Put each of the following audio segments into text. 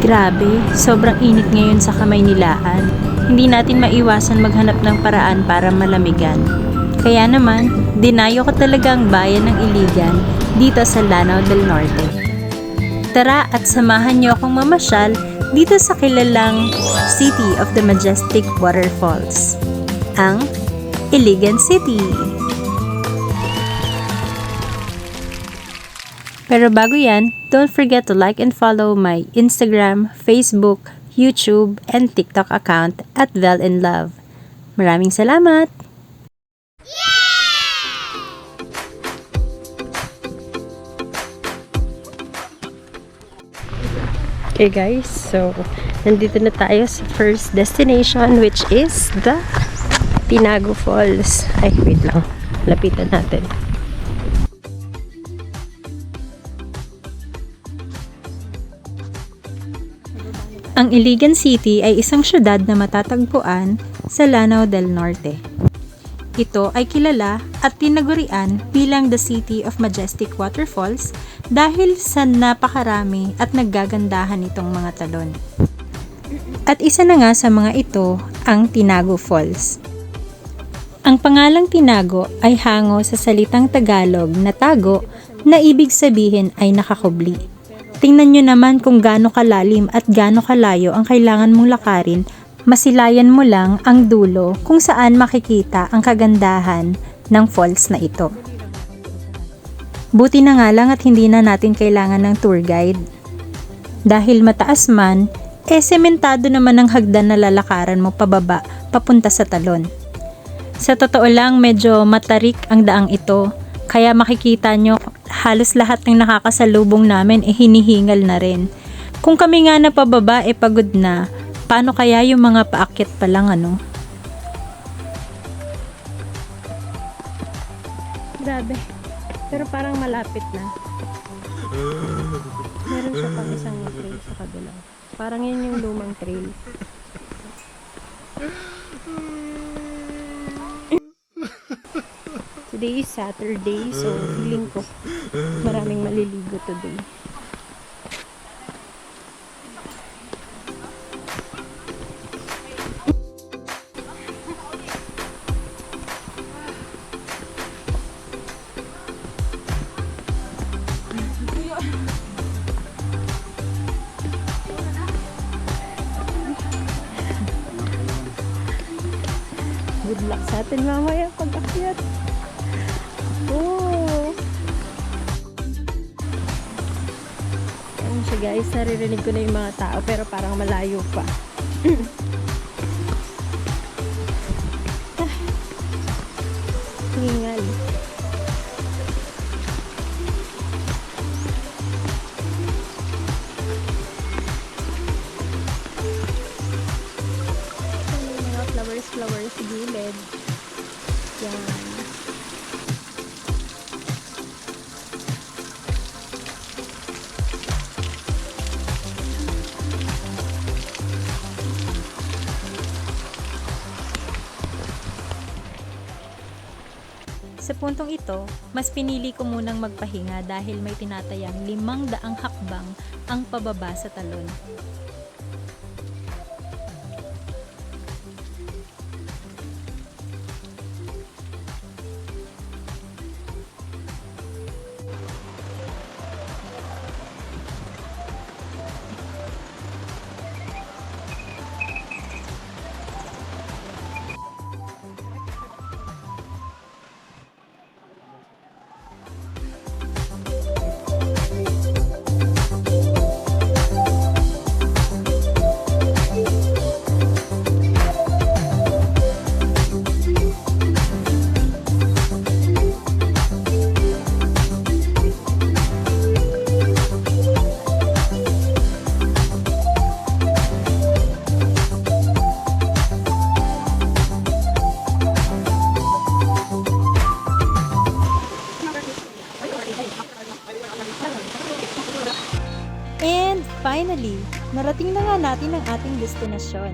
Grabe, sobrang init ngayon sa Kamaynilaan. Hindi natin maiwasan maghanap ng paraan para malamigan. Kaya naman, dinayo ko talaga ang bayan ng Iligan dito sa Lanao del Norte. Tara at samahan niyo akong mamasyal dito sa kilalang City of the Majestic Waterfalls, ang Iligan City. Pero bago yan, don't forget to like and follow my Instagram, Facebook, YouTube, and TikTok account at Vel in Love. Maraming salamat! Okay guys, so nandito na tayo sa first destination, which is the Tinago Falls. Ay, wait lang. Lapitan natin. Ang Iligan City ay isang syudad na matatagpuan sa Lanao del Norte. Ito ay kilala at tinagurian bilang the City of Majestic Waterfalls dahil sa napakarami at naggagandahan nitong mga talon. At isa na nga sa mga ito ang Tinago Falls. Ang pangalang Tinago ay hango sa salitang Tagalog na tago na ibig sabihin ay nakakubli. Tingnan nyo naman kung gaano kalalim at gaano kalayo ang kailangan mong lakarin, masilayan mo lang ang dulo kung saan makikita ang kagandahan ng falls na ito. Buti na nga lang at hindi na natin kailangan ng tour guide. Dahil mataas man, sementado naman ang hagdan na lalakaran mo pababa, papunta sa talon. Sa totoo lang, medyo matarik ang daang ito, kaya makikita nyo halos lahat ng nakakasalubong namin hinihingal na rin. Kung kami nga na pababa pagod na, paano kaya yung mga paakyat pa lang ano? Grabe. Pero parang malapit na. Meron siya pang isang trail sa kabila. Parang yun yung lumang trail. Today is Saturday, so feeling ko maraming maliligo today. Good luck sa atin mamaya pag-akyat. Oh. Ayan siya guys, naririnig ko na yung mga tao pero parang malayo pa. Hingal. Mga flowers sa gilid. Yan. Sa puntong ito, mas pinili ko munang magpahinga dahil may tinatayang 500 hakbang ang pababa sa talon. And finally, narating na nga natin ang ating destinasyon.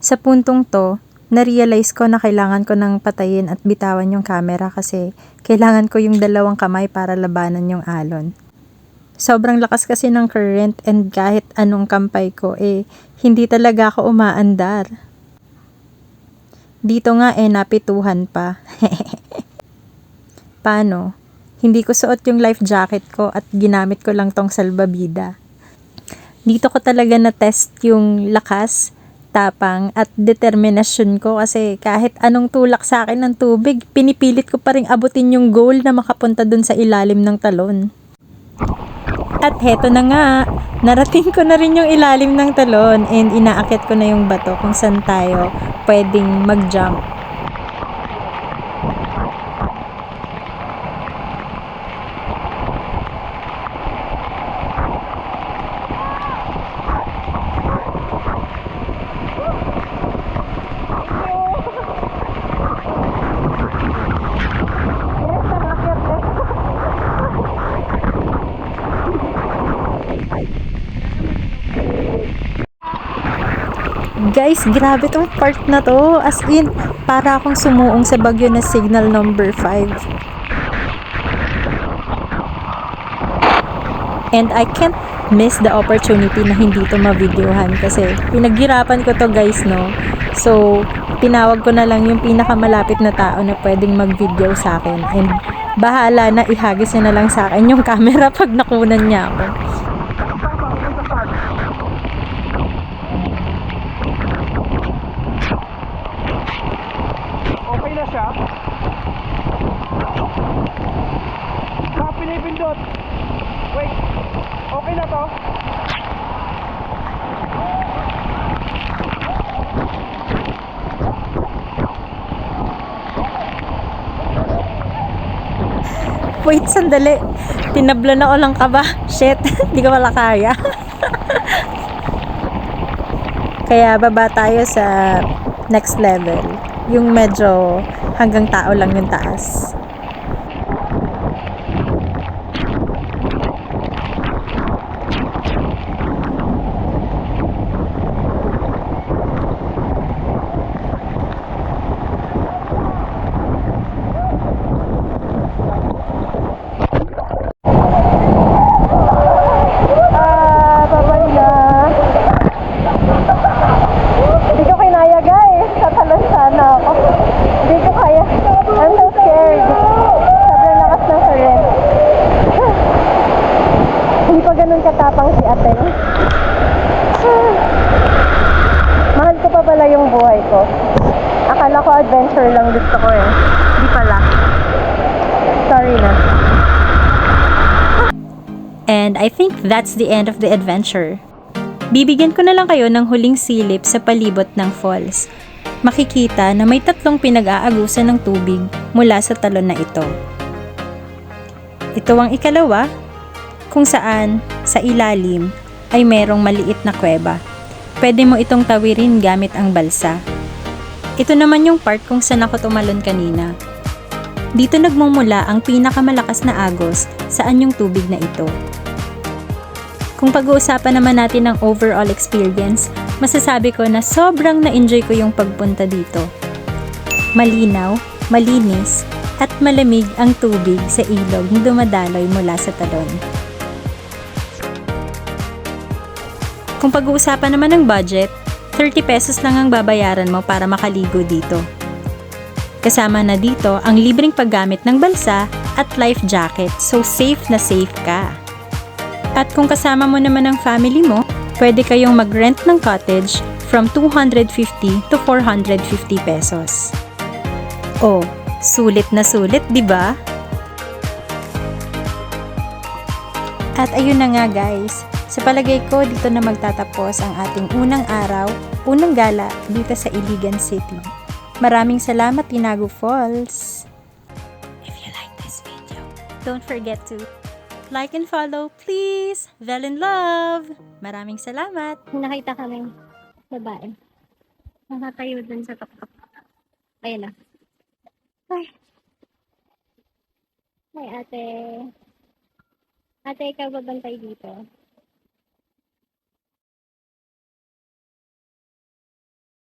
Sa puntong to, na-realize ko na kailangan ko nang patayin at bitawan yung camera kasi kailangan ko yung dalawang kamay para labanan yung alon. Sobrang lakas kasi ng current and kahit anong kampay ko hindi talaga ako umaandar. Dito nga napituhan pa. Paano? Hindi ko suot yung life jacket ko at ginamit ko lang tong salbabida. Dito ko talaga na-test yung lakas, tapang at determinasyon ko kasi kahit anong tulak sa akin ng tubig, pinipilit ko pa rin abutin yung goal na makapunta dun sa ilalim ng talon. At heto na nga, narating ko na rin yung ilalim ng talon and inaakit ko na yung bato kung saan tayo pwedeng mag-jump. Guys, grabe tong part na to. As in, para akong sumuong sa bagyo na signal number 5. And I can't miss the opportunity na hindi to ma-videohan kasi pinaghirapan ko to guys, no? So, tinawag ko na lang yung pinakamalapit na tao na pwedeng mag-video sa akin. And bahala na, ihagis niya na lang sa akin yung camera pag nakunan niya ako. Okay na siya. Baka pinipindot. Wait. Okay na to. Wait, sandali. Tinablan ako lang ka ba? Shit, hindi ko wala kaya. Kaya baba tayo sa next level. Yung medyo hanggang tao lang yung taas. Hindi ko kinaya guys. Tatalon sana ako. Hindi ko kaya. I'm so scared. Sobrang lakas ng current. Hindi pa ganun katapang si ate. Mahal ko pa pala yung buhay ko. Akala ko adventure lang gusto ko eh. Hindi pala. Sorry na. And I think that's the end of the adventure. Bibigyan ko na lang kayo ng huling silip sa palibot ng falls. Makikita na may 3 pinag-aagusan ng tubig mula sa talon na ito. Ito ang ikalawa, kung saan sa ilalim ay merong maliit na kuweba. Pwede mo itong tawirin gamit ang balsa. Ito naman yung part kung saan ako tumalon kanina. Dito nagmumula ang pinakamalakas na agos sa anyong tubig na ito. Kung pag-uusapan naman natin ng overall experience, masasabi ko na sobrang na-enjoy ko yung pagpunta dito. Malinaw, malinis, at malamig ang tubig sa ilog na dumadaloy mula sa talon. Kung pag-uusapan naman ng budget, 30 pesos lang ang babayaran mo para makaligo dito. Kasama na dito ang libreng paggamit ng balsa at life jacket, so safe na safe ka. At kung kasama mo naman ang family mo, pwede kayong mag-rent ng cottage from 250 to 450 pesos. Oh, sulit na sulit, di ba? At ayun na nga guys, sa palagay ko dito na magtatapos ang ating unang araw, unang gala dito sa Iligan City. Maraming salamat Tinago Falls! If you like this video, don't forget to like and follow, please! Vel in love! Maraming salamat! Nakita kami babae. Nakatayo dun sa tuktok. Ayun na. Ay. Ay, ate. Ate, ikaw babantay dito.